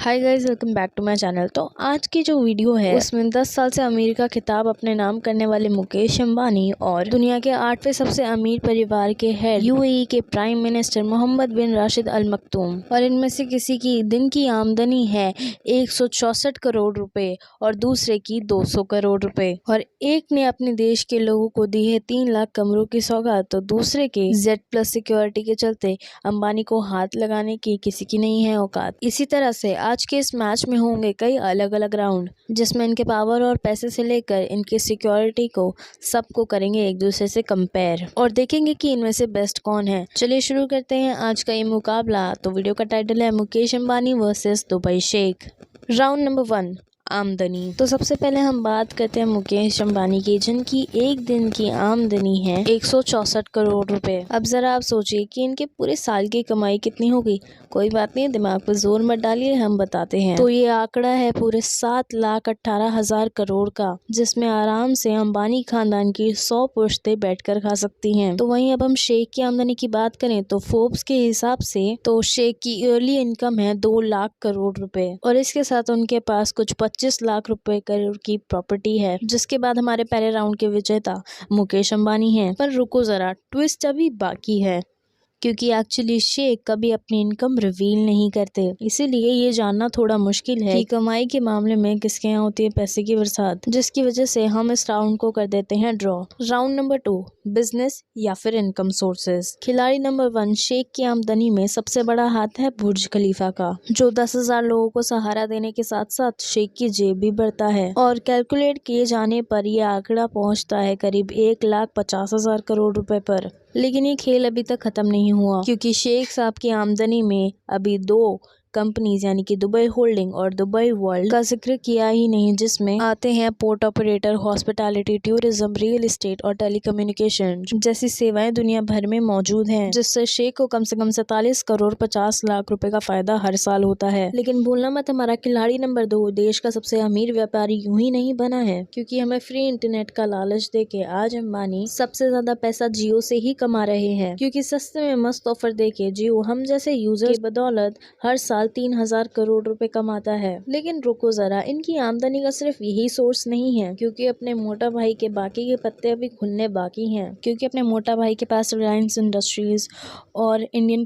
Hi guys, welcome back to my channel. तो आज की जो वीडियो है उसमें 10 साल से अमीर का खिताब अपने नाम करने वाले मुकेश अंबानी और दुनिया के 8वें सबसे अमीर परिवार के हेड यूएई के प्राइम मिनिस्टर मोहम्मद बिन राशिद अल मक्तूम, और इनमें से किसी की दिन की आमदनी है 164 करोड़ रुपए और दूसरे की 200 करोड़ रुपए, और एक ने अपने देश के लोगों को दी है 3 लाख कमरों की सौगात, तो दूसरे के Z+ सिक्योरिटी के चलते अंबानी को हाथ लगाने की किसी की नहीं है औकात। इसी तरह से आज के इस मैच में होंगे कई अलग अलग राउंड, जिसमें इनके पावर और पैसे से लेकर इनकी सिक्योरिटी को सबको करेंगे एक दूसरे से कंपेयर और देखेंगे कि इनमें से बेस्ट कौन है। चलिए शुरू करते हैं आज का ये मुकाबला। तो वीडियो का टाइटल है मुकेश अंबानी वर्सेस दुबई शेख। राउंड नंबर 1, आमदनी। तो सबसे पहले हम बात करते हैं मुकेश अंबानी की, जिनकी एक दिन की आमदनी है 164 करोड़ रुपए। अब जरा आप सोचिए कि इनके पूरे साल की कमाई कितनी होगी। कोई बात नहीं, दिमाग पर जोर मत डालिए, हम बताते हैं। तो ये आंकड़ा है पूरे 7,18,000 करोड़ का, जिसमें आराम से अंबानी खानदान की 100 पुश्तें बैठकर खा सकती हैं। तो वहीं अब हम शेख की आमदनी की बात करें तो फोर्ब्स के हिसाब से तो शेख की ईयरली इनकम है 2 लाख करोड़ रुपए, और इसके साथ उनके पास कुछ 25 लाख रुपए करोड़ की प्रॉपर्टी है। जिसके बाद हमारे पहले राउंड के विजेता मुकेश अंबानी हैं। पर रुको जरा, ट्विस्ट अभी बाकी है, क्योंकि एक्चुअली शेख कभी अपनी इनकम रिवील नहीं करते, इसीलिए ये जानना थोड़ा मुश्किल है कि कमाई के मामले में किसके यहाँ होती है पैसे की बरसात, जिसकी वजह से हम इस राउंड को कर देते हैं ड्रॉ। राउंड नंबर 2, बिजनेस या फिर इनकम सोर्सेज। खिलाड़ी नंबर 1 शेख की आमदनी में सबसे बड़ा हाथ है बुर्ज खलीफा का, जो 10,000 लोगों को सहारा देने के साथ साथ शेख की जेब भी भरता है, और कैलकुलेट किए जाने पर यह आंकड़ा पहुंचता है करीब 1,50,000 करोड़ रुपए पर। लेकिन ये खेल अभी तक खत्म नहीं हुआ, क्योंकि शेख साहब की आमदनी में अभी 2 कंपनीज यानी कि दुबई होल्डिंग और दुबई वर्ल्ड का जिक्र किया ही नहीं, जिसमें आते हैं port operator, hospitality, tourism, real estate और टेलीकम्युनिकेशन जैसी सेवाएं दुनिया भर में मौजूद हैं, जिससे शेख को कम से कम 47 करोड़ 50 लाख रुपए का फायदा हर साल होता है। लेकिन भूलना मत, हमारा खिलाड़ी नंबर 2 देश का सबसे अमीर व्यापारी यूं ही नहीं बना है, क्योंकि हमें फ्री इंटरनेट का लालच देके आज अंबानी सबसे ज्यादा पैसा जियो से ही कमा रहे हैं, क्योंकि सस्ते में मस्त ऑफर देके जियो हम जैसे यूजर की बदौलत हर साल 3,000 करोड़ रुपए कमाता है। लेकिन रुको जरा, इनकी आमदनी का सिर्फ यही सोर्स नहीं है, क्योंकि अपने मोटा भाई के बाकी के पत्ते अभी खुलने बाकी हैं, क्योंकि अपने मोटा भाई के पास रिलायंस इंडस्ट्रीज और इंडियन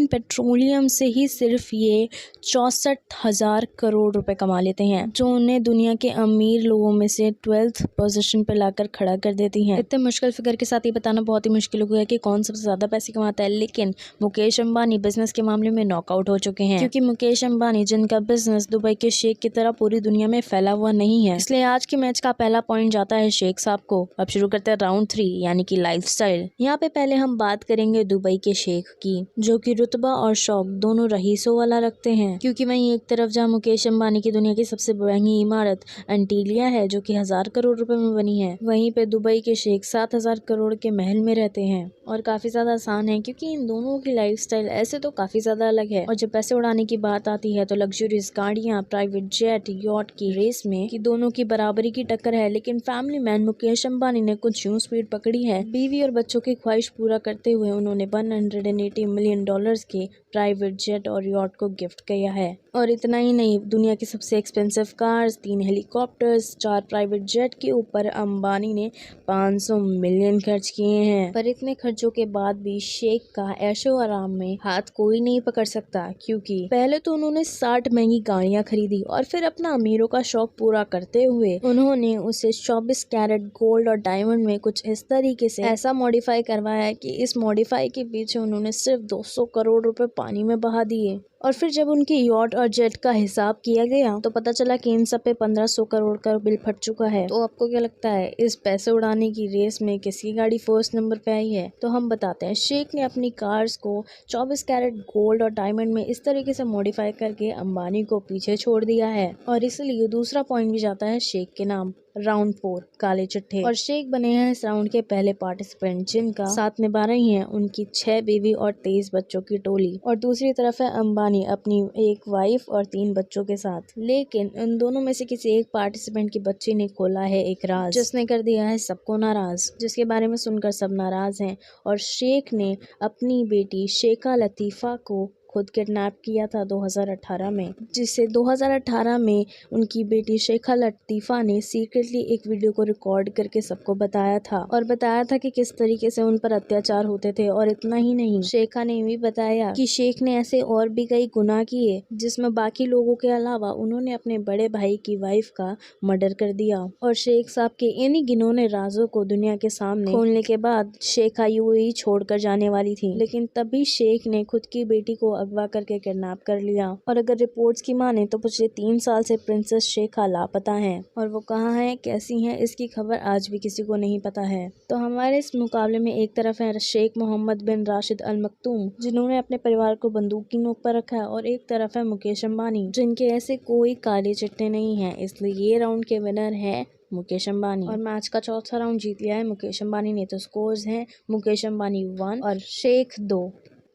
पेट्रोलियम से ही सिर्फ ये 64,000 करोड़ रुपए कमा लेते हैं, जो उन्हें दुनिया के अमीर लोगों में से 12th पोजीशन पर लाकर खड़ा कर देती हैं। इतने मुश्किल फिगर के साथ ये बताना बहुत ही मुश्किल हो गया कि कौन सबसे ज्यादा पैसे कमाता है, लेकिन मुकेश अंबानी बिजनेस के मामले में नॉकआउट हो चुके हैं, क्योंकि मुकेश अंबानी, जिनका बिजनेस दुबई के शेख की तरह पूरी दुनिया में फैला हुआ नहीं है, इसलिए आज के मैच का पहला पॉइंट जाता है शेख साहब को। अब शुरू करते हैं राउंड 3 यानी कि लाइफस्टाइल। यहाँ पे पहले हम बात करेंगे दुबई के शेख की, जो कि रुतबा और शौक दोनों रईसों वाला रखते हैं, क्योंकि वहीं एक तरफ जहाँ मुकेश अंबानी की दुनिया की सबसे महंगी इमारत एंटीलिया है, जो कि 1,000 करोड़ रुपए में बनी है, वहीं पे दुबई के शेख 7,000 करोड़ के महल में रहते हैं। और काफी ज्यादा आसान है, क्योंकि इन दोनों की लाइफस्टाइल ऐसे तो काफी ज्यादा अलग है, और जब पैसे उड़ाने की बात आती है तो लग्जरियस गाड़ियां, प्राइवेट जेट, यॉट की रेस में कि दोनों की बराबरी की टक्कर है। लेकिन फैमिली मैन मुकेश अंबानी ने कुछ यूं स्पीड पकड़ी है, बीवी और बच्चों की ख्वाहिश पूरा करते हुए उन्होंने $180 मिलियन के प्राइवेट जेट और यॉट को गिफ्ट किया है। और इतना ही नहीं, दुनिया की सबसे expensive cars, 3 helicopters, 4 private jet के ऊपर अंबानी ने 500 मिलियन खर्च किए हैं। पर इतने खर्चों के बाद भी शेख का ऐशो आराम में हाथ कोई नहीं पकड़ सकता, क्योंकि पहले तो उन्होंने 60 महंगी गाड़ियां खरीदी, और फिर अपना अमीरों का शौक पूरा करते हुए उन्होंने उसे 24 कैरेट गोल्ड और डायमंड में कुछ इस तरीके से ऐसा मॉडिफाई करवाया कि इस मॉडिफाई के पीछे उन्होंने सिर्फ 200 करोड़ रुपए पानी में बहा दिए। और फिर जब उनकी यॉट और जेट का हिसाब किया गया तो पता चला कि इन सब पे 1,500 करोड़ का बिल फट चुका है। तो आपको क्या लगता है, इस पैसे उड़ाने की रेस में किसकी गाड़ी फर्स्ट नंबर पे आई है? तो हम बताते हैं, शेख ने अपनी कार्स को 24 कैरेट गोल्ड और डायमंड में इस तरीके से मॉडिफाई करके अंबानी को पीछे छोड़ दिया है, और इसलिए दूसरा पॉइंट भी जाता है शेख के नाम। राउंड 4, काले चिट्ठे। और शेख बने हैं इस राउंड के पहले पार्टिसिपेंट, जिनका साथ निभा रही हैं उनकी 6 बीवी और 23 बच्चों की टोली। और दूसरी तरफ है अंबानी अपनी एक वाइफ और 3 बच्चों के साथ। लेकिन उन दोनों में से किसी एक पार्टिसिपेंट की बच्ची ने खोला है एक राज, जिसने कर दिया है सबको नाराज, जिसके बारे में सुनकर सब नाराज हैं। और शेख ने अपनी बेटी शेखा लतीफा को खुद किडनैप किया था 2018 में, जिससे 2018 में उनकी बेटी शेखा लतीफ़ा ने सीक्रेटली एक वीडियो को रिकॉर्ड करके सबको बताया था और बताया था कि किस तरीके से उन पर अत्याचार होते थे। और इतना ही नहीं, शेखा ने भी बताया कि शेख ने ऐसे और भी कई गुनाह किए जिसमें बाकी लोगों के अलावा उन्होंने अपने बड़े भाई की वाइफ का मर्डर कर दिया। और शेख साहब के इन्हीं गिनौने राजों को दुनिया के सामने खोलने के बाद शेखा यूएई छोड़कर जाने वाली थी, लेकिन तभी शेख ने खुद की बेटी को अगवा करके किडनैप कर लिया। और अगर रिपोर्ट्स की माने तो पिछले 3 साल से प्रिंसेस शेखा लापता हैं और वो कहाँ हैं, कैसी हैं, इसकी खबर आज भी किसी को नहीं पता है। तो हमारे इस मुकाबले में एक तरफ है शेख मोहम्मद बिन राशिद अल मक्तूम, जिन्होंने अपने परिवार को बंदूक की नोक पर रखा है, और एक तरफ है मुकेश अंबानी, जिनके ऐसे कोई काले चिट्टे नहीं हैं। इसलिए ये राउंड के विनर है मुकेश अंबानी और मैच का चौथा राउंड जीत लिया है मुकेश अंबानी ने। तो स्कोर्स हैं मुकेश अंबानी 1 और शेख 2।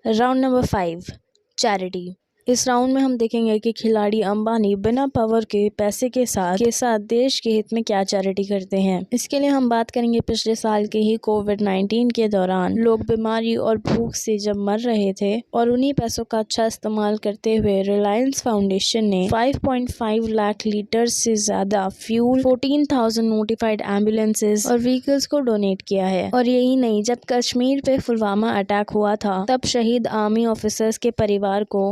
Round number 5, charity. इस राउंड में हम देखेंगे कि खिलाड़ी अंबानी बिना पावर के पैसे के साथ देश के हित में क्या चैरिटी करते हैं। इसके लिए हम बात करेंगे पिछले साल के ही कोविड-19 के दौरान लोग बीमारी और भूख से जब मर रहे थे और उन्हीं पैसों का अच्छा इस्तेमाल करते हुए रिलायंस फाउंडेशन ने 5.5 लाख लीटर से ज्यादा फ्यूल, 14,000 नोटिफाइड एम्बुलेंसेज और व्हीकल्स को डोनेट किया है। और यही नहीं, जब कश्मीर पे पुलवामा अटैक हुआ था तब शहीद आर्मी ऑफिसर्स के परिवार को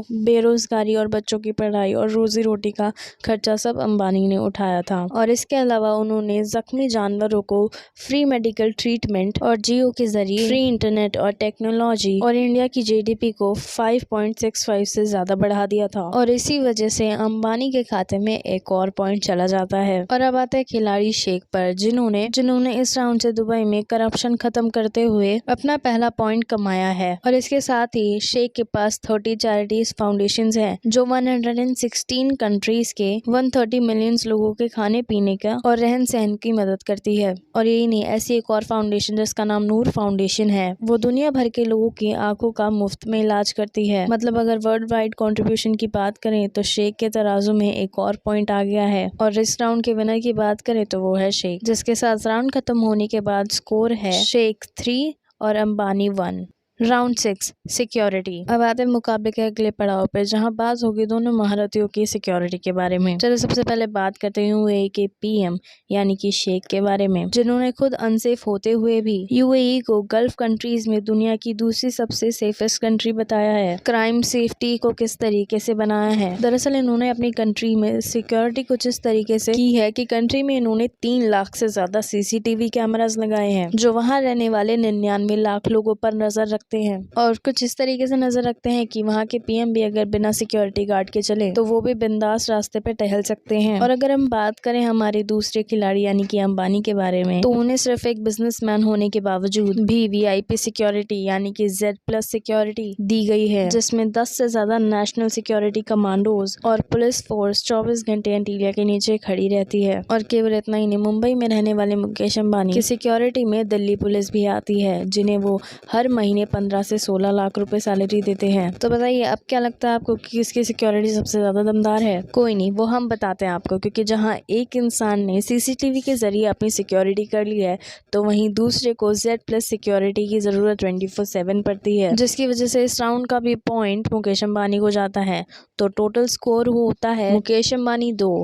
बेरोजगारी और बच्चों की पढ़ाई और रोजी रोटी का खर्चा सब अंबानी ने उठाया था। और इसके अलावा उन्होंने जख्मी जानवरों को फ्री मेडिकल ट्रीटमेंट और जियो के जरिए फ्री इंटरनेट और टेक्नोलॉजी और इंडिया की जीडीपी को 5.65 से ज्यादा बढ़ा दिया था। और इसी वजह से अंबानी के खाते में एक और पॉइंट चला जाता है। और अब आता है खिलाड़ी शेख पर, जिन्होंने इस राउंड से दुबई में करप्शन खत्म करते हुए अपना पहला पॉइंट कमाया है। और इसके साथ ही शेख के पास 30 चैरिटीज फाउंडेशन है जो 116 कंट्रीज के 130 मिलियन लोगों के खाने पीने का और रहन सहन की मदद करती है। और यही नहीं, ऐसी एक और फाउंडेशन जिसका नाम नूर फाउंडेशन है, वो दुनिया भर के लोगों की आंखों का मुफ्त में इलाज करती है। मतलब अगर वर्ल्ड वाइड कंट्रीब्यूशन की बात करें तो शेख के तराजू में एक और पॉइंट आ गया है। और इस राउंड के विनर की बात करें तो वो है शेख, जिसके साथ राउंड खत्म होने के बाद स्कोर है शेख 3 और अंबानी 1। Round 6, security. अब आते हैं मुकाबले के अगले पड़ाव पे, जहां बात होगी दोनों महारथियों की सिक्योरिटी के बारे में। चलो सबसे पहले बात करते हैं यूएई के पीएम यानी कि शेख के बारे में, जिन्होंने खुद अनसेफ होते हुए भी यूएई को गल्फ कंट्रीज में दुनिया की दूसरी सबसे सेफेस्ट कंट्री बताया है। क्राइम सेफ्टी को किस तरीके से बनाया है, दरअसल इन्होंने अपनी कंट्री में सिक्योरिटी कुछ इस तरीके से की है कि कंट्री में इन्होंने 3 लाख से ज्यादा सीसीटीवी कैमरास लगाए हैं, जो वहाँ रहने वाले 99 लाख लोगों पर नजर रखते हैं। और कुछ इस तरीके से नजर रखते हैं कि वहाँ के पीएम भी अगर बिना सिक्योरिटी गार्ड के चले तो वो भी बिंदास रास्ते पे टहल सकते हैं। और अगर हम बात करें हमारे दूसरे खिलाड़ी यानी कि अंबानी के बारे में, तो उन्हें सिर्फ एक बिजनेसमैन होने के बावजूद भी वीआईपी सिक्योरिटी यानी कि Z+ सिक्योरिटी दी गई है, जिसमें 10 से ज्यादा नेशनल सिक्योरिटी कमांडोज और पुलिस फोर्स 24 घंटे एंटीलिया के नीचे खड़ी रहती है। और केवल इतना ही नहीं, मुंबई में रहने वाले मुकेश अंबानी की सिक्योरिटी में दिल्ली पुलिस भी आती है, जिन्हें वो हर महीने 15 से 16 लाख रुपए सैलरी देते हैं। तो बताइए अब क्या लगता है आपको कि किसकी सिक्योरिटी सबसे ज्यादा दमदार है? कोई नहीं, वो हम बताते हैं आपको, क्योंकि जहां एक इंसान ने सीसीटीवी के जरिए अपनी सिक्योरिटी कर ली है तो वहीं दूसरे को Z+ सिक्योरिटी की जरूरत 24/7 पड़ती है, जिसकी वजह से इस राउंड का भी पॉइंट मुकेश अंबानी को जाता है। तो टोटल स्कोर होता है मुकेश अंबानी 2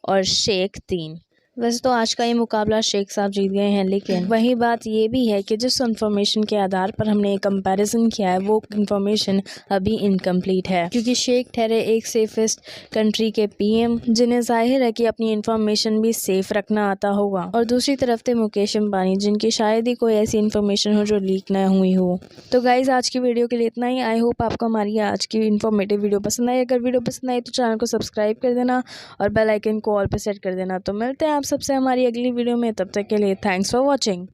और शेख 3। वैसे तो आज का ये मुकाबला शेख साहब जीत गए हैं, लेकिन वही बात ये भी है कि जिस इन्फॉर्मेशन के आधार पर हमने कंपैरिजन किया है वो इन्फॉर्मेशन अभी इनकम्प्लीट है, क्योंकि शेख ठहरे एक सेफेस्ट कंट्री के पीएम, जिन्हें जाहिर है कि अपनी इन्फॉर्मेशन भी सेफ रखना आता होगा। और दूसरी तरफ थे मुकेश अंबानी, जिनकी शायद ही कोई ऐसी इन्फॉर्मेशन हो जो लीक न हुई हो। तो गाइज आज की वीडियो के लिए इतना ही। आई होप आपको हमारी आज की इन्फॉर्मेटिव वीडियो पसंद आई। अगर वीडियो पसंद आई तो चैनल को सब्सक्राइब कर देना और बेल आइकन को ऑल पे सेट कर देना। तो मिलते हैं आप सबसे हमारी अगली वीडियो में, तब तक के लिए थैंक्स फॉर वॉचिंग।